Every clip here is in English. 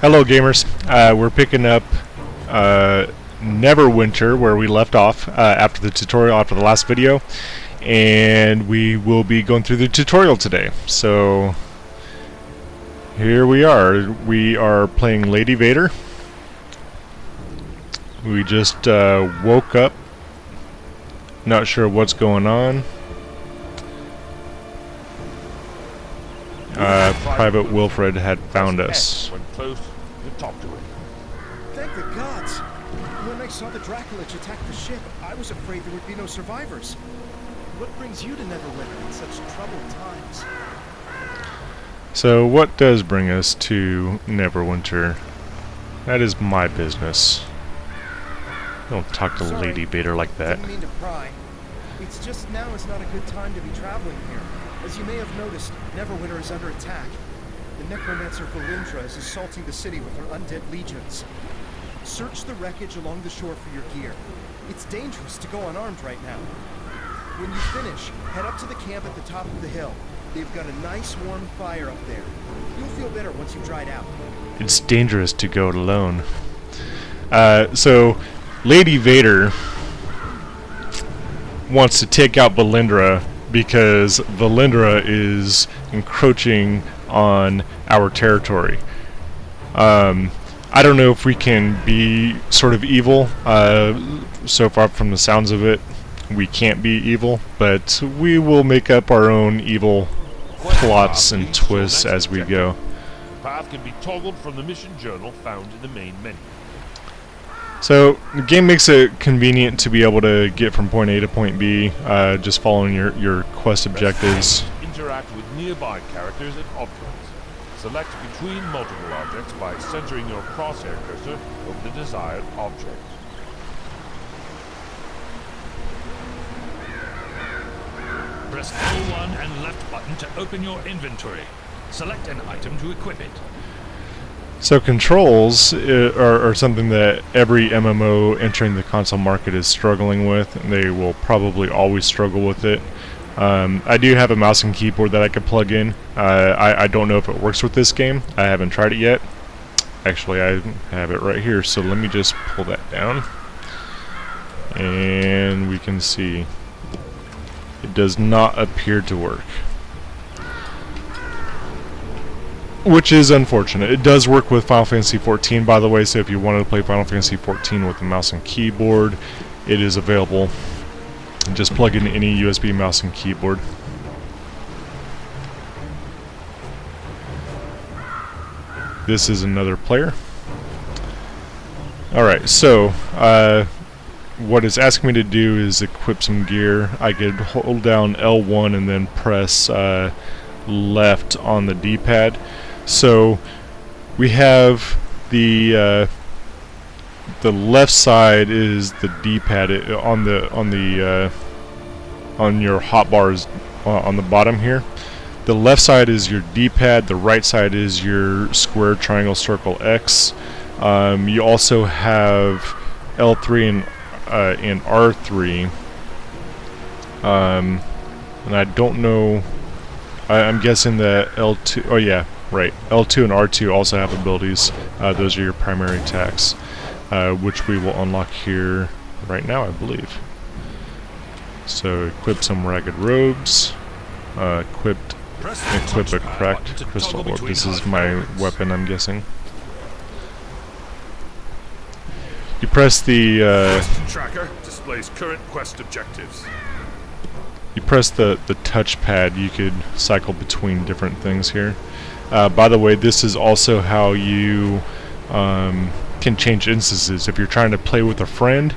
Hello gamers, we're picking up Neverwinter where we left off after the tutorial, after the last video, and we will be going through the tutorial today. So here we are playing Lady Vader. We just woke up, not sure what's going on. Private Wilfred had found us. Close to talk to him. Thank the gods! When I saw the Draculich attack the ship, I was afraid there would be no survivors. What brings you to Neverwinter in such troubled times? So what does bring us to Neverwinter? That is my business. Don't talk to Sorry, Lady Vader like that. Didn't mean to pry. It's just now is not a good time to be traveling here. As you may have noticed, Neverwinter is under attack. The necromancer Vader is assaulting the city with her undead legions. Search the wreckage along the shore for your gear. It's dangerous to go unarmed right now. When you finish, head up to the camp at the top of the hill. They've got a nice warm fire up there. You'll feel better once you've dried out. It's dangerous to go it alone. So Lady Vader wants to take out Valindra because Valindra is encroaching on our territory. I don't know if we can be sort of evil. So far from the sounds of it, we can't be evil, but we will make up our own evil plots and twists as we go. The path can be toggled from the mission journal found in the main menu. So the game makes it convenient to be able to get from point A to point B, just following your quest objectives. Interact with nearby characters and objects. Select between multiple objects by centering your crosshair cursor over the desired object. Press L1 and left button to open your inventory. Select an item to equip it. So controls are something that every MMO entering the console market is struggling with, and they will probably always struggle with it. I do have a mouse and keyboard that I could plug in. I don't know if it works with this game. I haven't tried it yet. Actually, I have it right here, so let me just pull that down. And we can see it does not appear to work, which is unfortunate. It does work with Final Fantasy XIV, by the way, so if you wanted to play Final Fantasy XIV with a mouse and keyboard, it is available. Just plug in any USB mouse and keyboard. This is another player. Alright, so what it's asking me to do is equip some gear. I could hold down L1 and then press left on the D-pad. So we have the left side is the D-pad on your hotbars on the bottom here. The left side is your D-pad. The right side is your square, triangle, circle, X. You also have L3 and R3. And I don't know. I'm guessing that L2. Oh yeah, right. L2 and R2 also have abilities. Those are your primary attacks, which we will unlock here right now, I believe. So equip some ragged robes. Equip a cracked crystal orb. This is my weapon, I'm guessing. You press the tracker displays current quest objectives. You press the touchpad, you could cycle between different things here. By the way, this is also how you can change instances. If you're trying to play with a friend,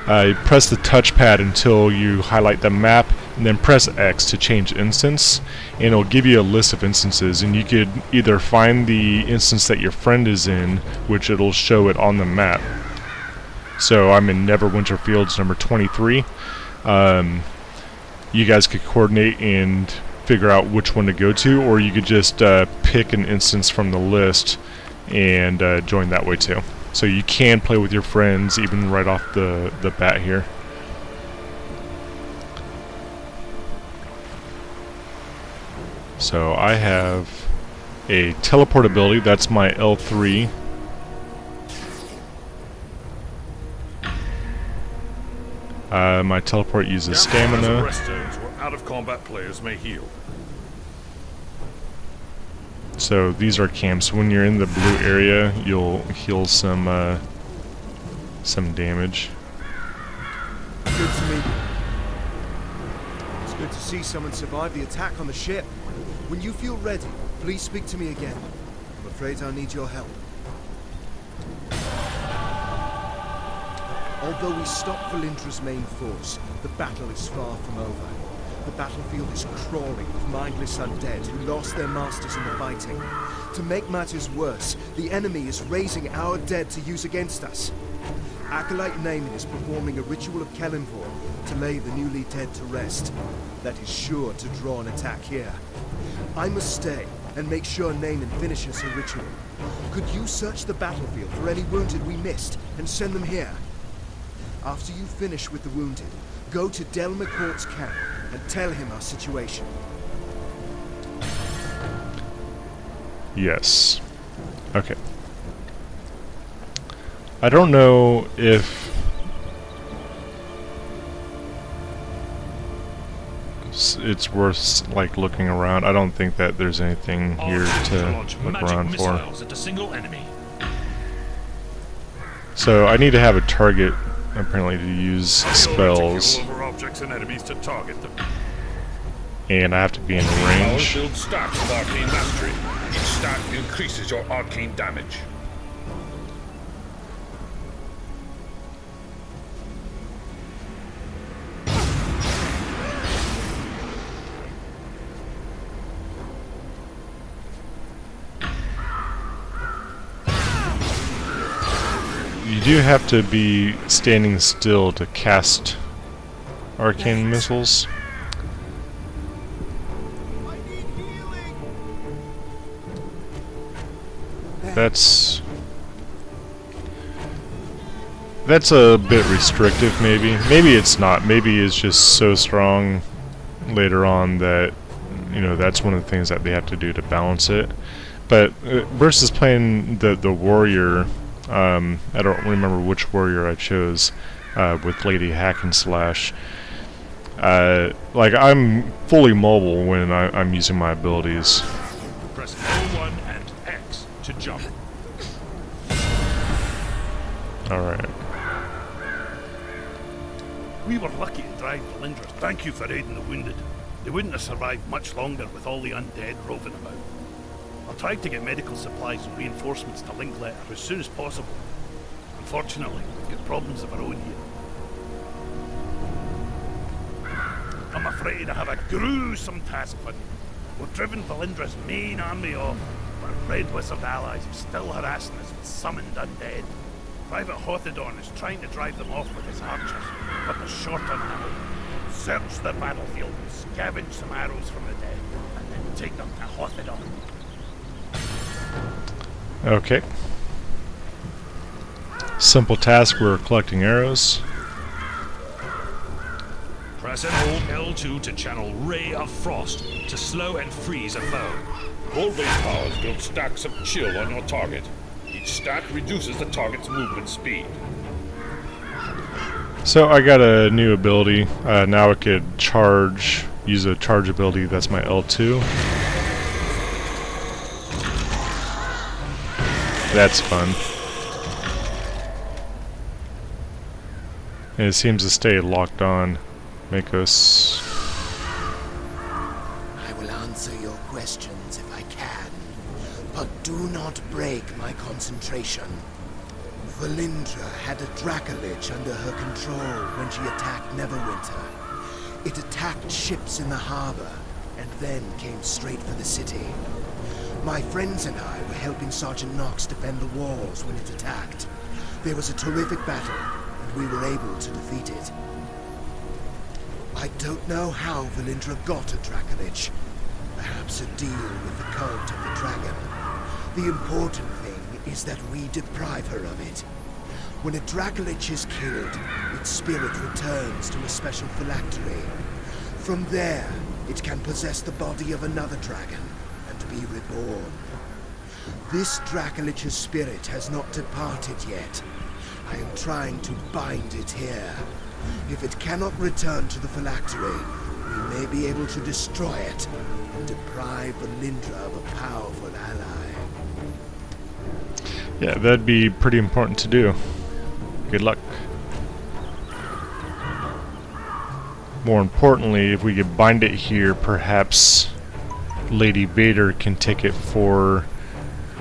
you press the touchpad until you highlight the map, and then press X to change instance, and it'll give you a list of instances, and you could either find the instance that your friend is in, which it'll show it on the map. So I'm in Neverwinter Fields number 23. You guys could coordinate and figure out which one to go to, or you could just pick an instance from the list and join that way too. So you can play with your friends even right off the bat here. So I have a teleport ability, that's my L3. My teleport uses Camp has stamina. rest zones where out-of-combat players may heal. So these are camps. When you're in the blue area, you'll heal some damage. Good to meet you. It's good to see someone survive the attack on the ship. When you feel ready, please speak to me again. I'm afraid I need your help. Although we stopped Valindra's main force, the battle is far from over. The battlefield is crawling with mindless undead who lost their masters in the fighting. To make matters worse, the enemy is raising our dead to use against us. Acolyte Naaman is performing a ritual of Kelenvor to lay the newly dead to rest. That is sure to draw an attack here. I must stay and make sure Naaman finishes her ritual. Could you search the battlefield for any wounded we missed and send them here? After you finish with the wounded, go to Del McCourt's camp and tell him our situation. Yes. Okay. I don't know if it's worth like looking around. I don't think that there's anything here to look around for. At a single enemy. So I need to have a target apparently to use spells, Over objects and enemies to target them. and I have to be in Powers range. build stacks of arcane mastery. Each stack increases your arcane damage. You do have to be standing still to cast arcane missiles. That's a bit restrictive, maybe. Maybe it's not. Maybe it's just so strong later on that, you know, that's one of the things that they have to do to balance it. But versus playing the warrior, I don't remember which warrior I chose with Lady Hack and Slash. Like, I'm fully mobile when I'm using my abilities. Press L1 and X to jump. Alright. We were lucky to drive Valindra. Thank you for aiding the wounded. They wouldn't have survived much longer with all the undead roving about. I'll try to get medical supplies and reinforcements to Linkletter as soon as possible. Unfortunately, we've got problems of our own here. I'm afraid I have a gruesome task for you. We've driven Valindra's main army off, but our Red Wizard allies are still harassing us with summoned undead. Private Hothodon is trying to drive them off with his archers, but they're short on ammo. Search the battlefield and scavenge some arrows from the dead, and then take them to Hothodon. Okay. Simple task, we're collecting arrows. Press and hold L2 to channel Ray of Frost to slow and freeze a foe. Gold-based powers build stacks of chill on your target. Each stack reduces the target's movement speed. So I got a new ability. Now I could use a charge ability, that's my L2. That's fun. And it seems to stay locked on. Make us... I will answer your questions if I can, but do not break my concentration. Valindra had a Dracolich under her control when she attacked Neverwinter. It attacked ships in the harbor, and then came straight for the city. My friends and I were helping Sergeant Knox defend the walls when it attacked. There was a terrific battle, and we were able to defeat it. I don't know how Valindra got a Dracolich. Perhaps a deal with the cult of the dragon. The important thing is that we deprive her of it. When a Dracolich is killed, its spirit returns to a special phylactery. From there, it can possess the body of another dragon and be reborn. This Dracolich's spirit has not departed yet. I am trying to bind it here. If it cannot return to the phylactery, we may be able to destroy it and deprive Valindra of a powerful ally. Yeah, that'd be pretty important to do. Good luck. More importantly, if we could bind it here, perhaps Lady Vader can take it for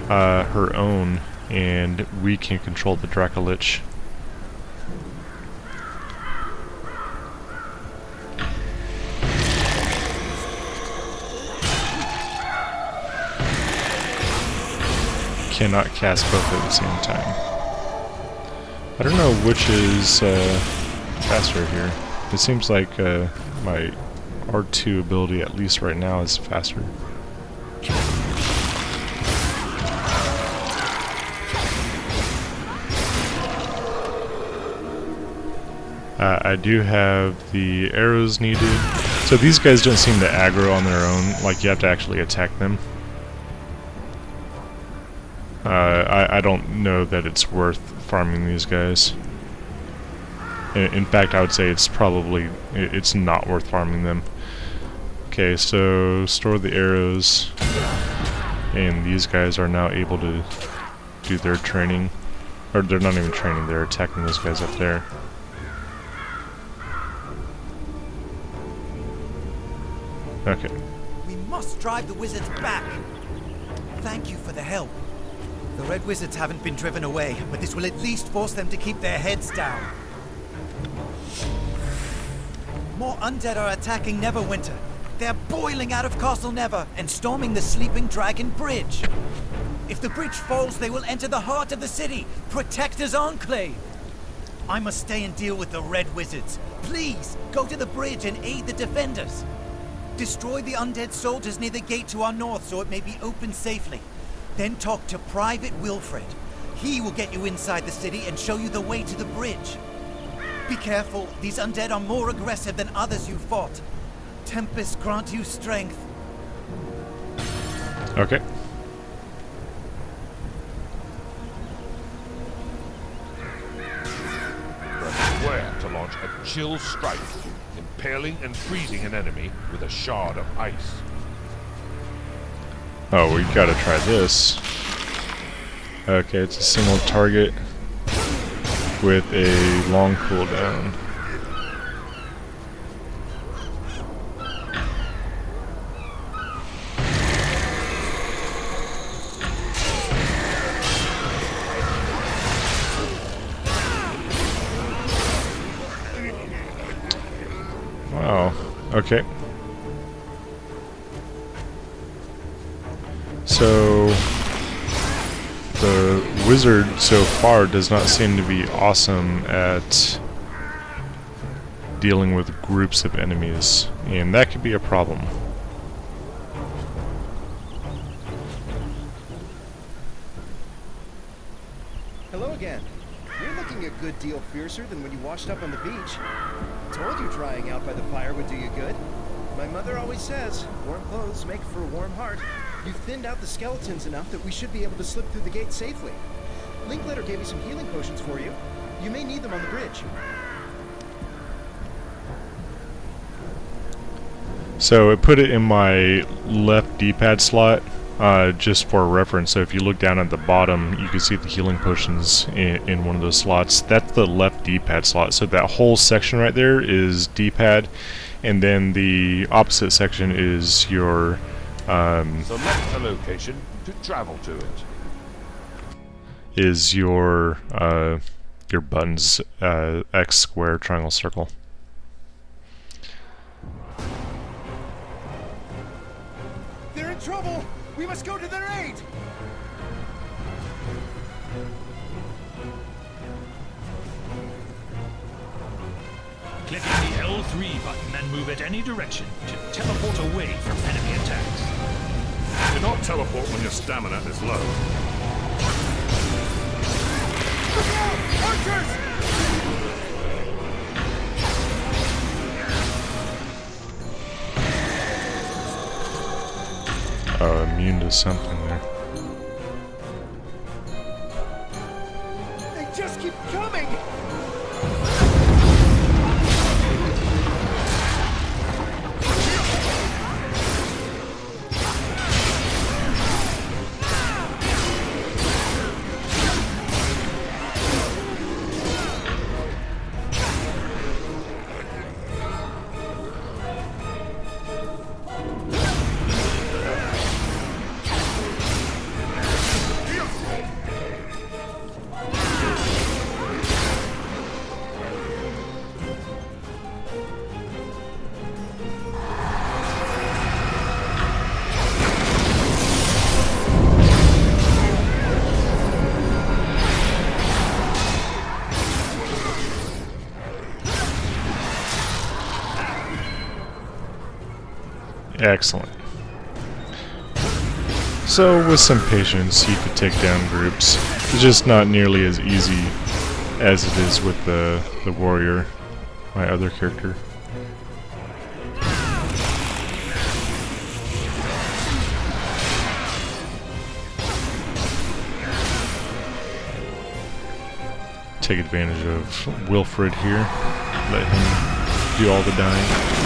her own, and we can control the Dracolich. Cannot cast both at the same time. I don't know which is faster here. It seems like my R2 ability, at least right now, is faster. I do have the arrows needed. So these guys don't seem to aggro on their own, like you have to actually attack them. I don't know that it's worth farming these guys. In fact, I would say it's probably, it's not worth farming them. Okay, so store the arrows, and these guys are now able to do their training. Or they're not even training, they're attacking those guys up there. Okay. We must drive the wizards back. Thank you for the help. The red wizards haven't been driven away, but this will at least force them to keep their heads down. More undead are attacking Neverwinter. They're boiling out of Castle Never and storming the Sleeping Dragon Bridge. If the bridge falls, they will enter the heart of the city. Protector's Enclave. I must stay and deal with the red wizards. Please, go to the bridge and aid the defenders. Destroy the undead soldiers near the gate to our north so it may be opened safely. Then talk to Private Wilfred. He will get you inside the city and show you the way to the bridge. Be careful, these undead are more aggressive than others you fought. Tempest grant you strength. Okay. Press square to launch a chill strike, impaling and freezing an enemy with a shard of ice. Oh, we gotta try this. Okay, it's a single target with a long cooldown. Wow, okay. So the wizard so far does not seem to be awesome at dealing with groups of enemies, and that could be a problem. Hello again. You're looking a good deal fiercer than when you washed up on the beach. Told you drying out by the fire would do you good. My mother always says, warm clothes make for a warm heart. You've thinned out the skeletons enough that we should be able to slip through the gate safely. Linklater gave me some healing potions for you. You may need them on the bridge. So it put it in my left D-pad slot, just for reference. So if you look down at the bottom, you can see the healing potions in one of those slots. That's the left D-pad slot. So that whole section right there is D-pad, and then the opposite section is your Select a location to travel to it. Is your buttons, X, square, triangle, circle. They're in trouble! We must go to their aid! Clicking the L3 button and move it any direction to teleport away from enemy attacks. Do not teleport when your stamina is low. Look out! Archers! Immune to something there. They just keep coming! Excellent. So, with some patience, you could take down groups. It's just not nearly as easy as it is with the warrior, my other character. Take advantage of Wilfred here. Let him do all the dying.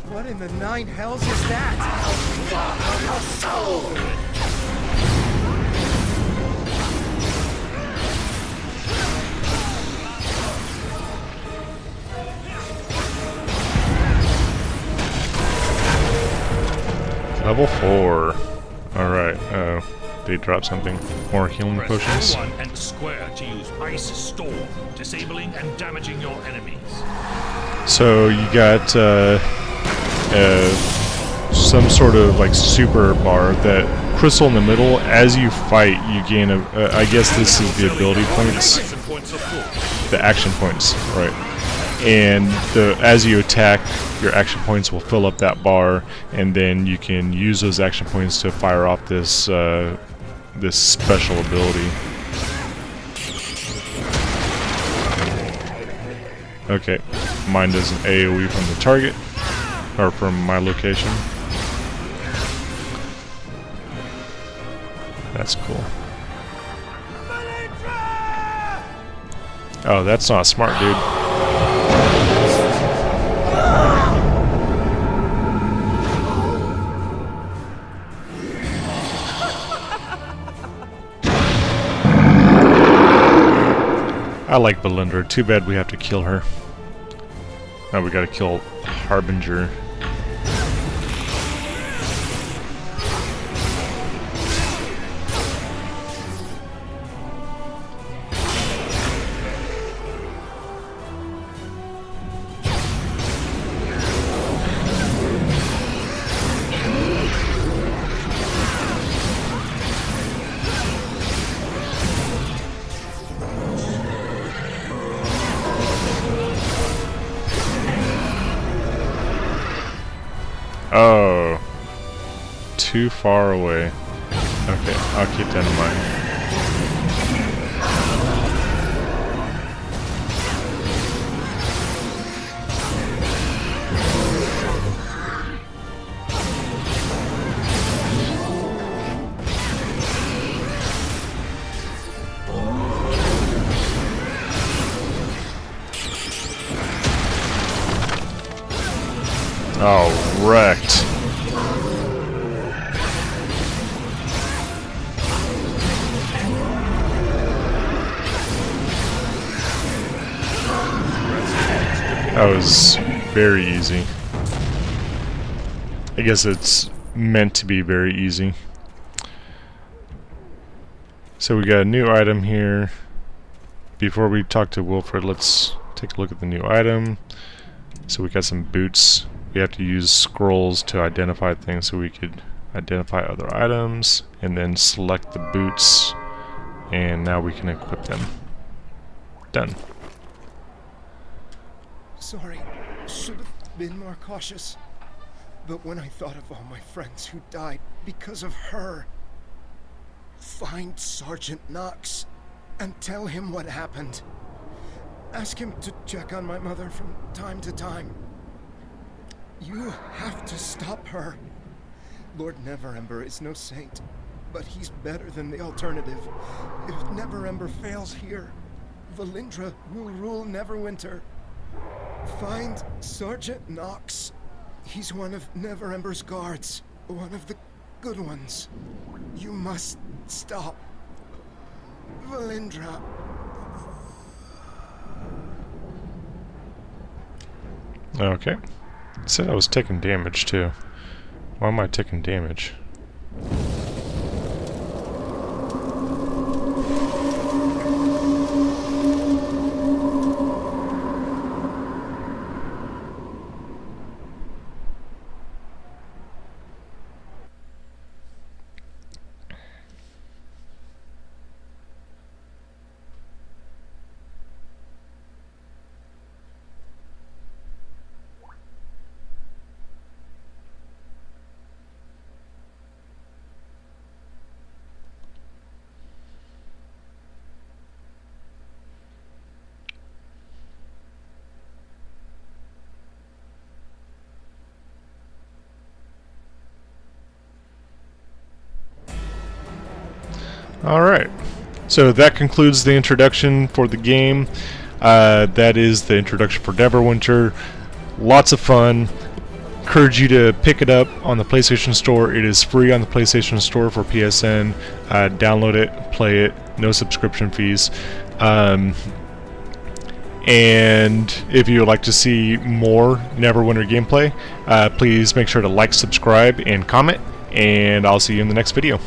What in the nine hells is that? Level 4. Alright, they drop something. More healing Press potions. L1 and square to use Ice Storm, disabling and damaging your enemies. So you got some sort of like super bar that crystal in the middle. As you fight, you gain a. I guess this is the ability points, Action points are full. the action points, right? And as you attack, your action points will fill up that bar, and then you can use those action points to fire off this this special ability. Okay, mine does an AoE from the target, or from my location. That's cool. Oh, that's not smart, dude. I like Valindra. Too bad we have to kill her. Now we gotta kill Harbinger. Oh, too far away. Okay, I'll keep that in mind. Oh, wrecked. That was very easy. I guess it's meant to be very easy. So we got a new item here. Before we talk to Wilfred, let's take a look at the new item. So we got some boots. We have to use scrolls to identify things, so we could identify other items and then select the boots, and now we can equip them. Done. Sorry, should have been more cautious. But when I thought of all my friends who died because of her, find Sergeant Knox and tell him what happened. Ask him to check on my mother from time to time. You have to stop her. Lord Neverember is no saint, but he's better than the alternative. If Neverember fails here, Valindra will rule Neverwinter. Find Sergeant Knox. He's one of Neverember's guards, one of the good ones. You must stop Valindra. Okay. It said I was taking damage too. Why am I taking damage? Alright, so that concludes the introduction for the game. That is the introduction for Neverwinter. Lots of fun. Encourage you to pick it up on the PlayStation Store. It is free on the PlayStation Store for PSN. Download it, play it, no subscription fees. And if you would like to see more Neverwinter gameplay, please make sure to like, subscribe, and comment, and I'll see you in the next video.